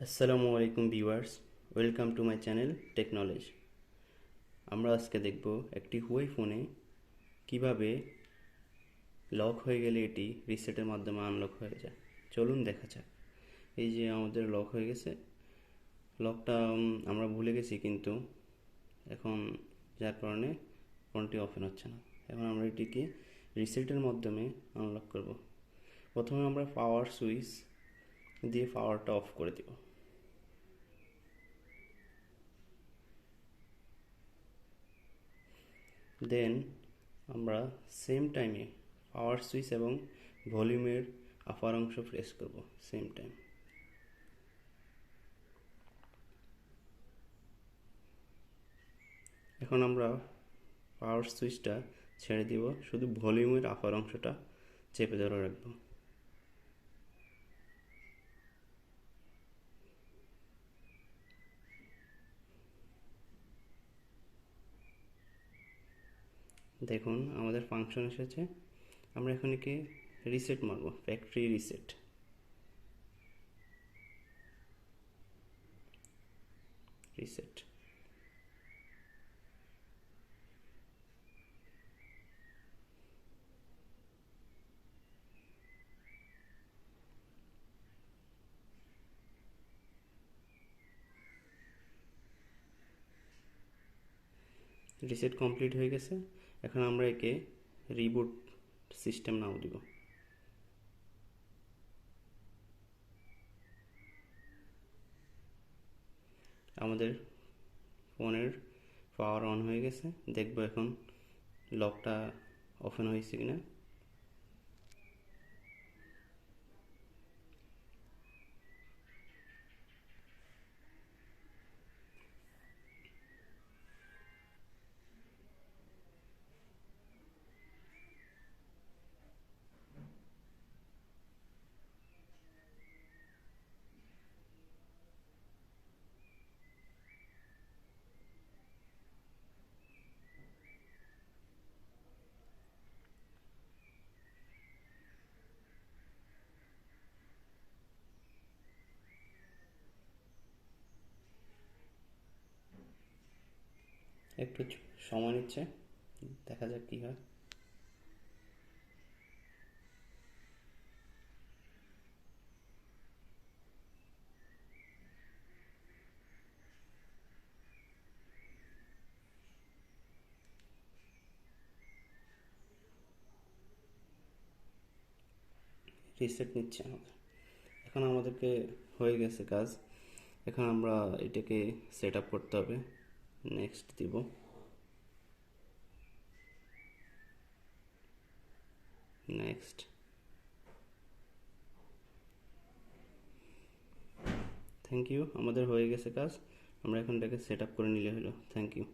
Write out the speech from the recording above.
আসসালামু আলাইকুম viewers, welcome to my channel technology. আমরা আজকে দেখব একটি হুয়াই ফোনে কিভাবে লক হয়ে গেলে এটি রিসেটের মাধ্যমে আনলক হয়ে যায়। চলুন দেখা যাক। এই যে আমাদের লক হয়ে গেছে, লকটা আমরা ভুলে গেছি কিন্তু এখন, যার কারণে ফোনটি ওপেন হচ্ছে না। এখন আমরা এটিকে রিসেটের মাধ্যমে আনলক করব। প্রথমে আমরা পাওয়ার সুইচ দিয়ে পাওয়ারটা অফ করে দেব। দেন আমরা সেম টাইমে পাওয়ার সুইচ এবং ভলিউমের আপার অংশ প্রেস করব সেম টাইম। এখন আমরা পাওয়ার সুইচটা ছেড়ে দিব, শুধু ভলিউমের আপার অংশটা চেপে ধরে রাখব। দেখুন আমাদের ফাংশন এসেছে। আমরা এখন একে রিসেট মারব, factory reset. Reset reset complete হয়ে গেছে। এখন আমরা একে রিবুট সিস্টেম নাও দিব। আমাদের ফোনের পাওয়ার অন হয়ে গেছে। দেখব এখন লকটা ওপেন হয়েছে কিনা। একটু সময় নিচ্ছে, দেখা যাক কি হয়। রিসেট নিচ্ছে আমাদের। এখন আমাদেরকে হয়ে গেছে কাজ। এখন আমরা এটাকে সেট আপ করতে হবে। নেক্সট দিব। নেক্সট। থ্যাংক ইউ, আমাদের হয়ে গেছে কাজ। আমরা এখন এটাকে সেট আপ করে নিলে হলো। Thank you.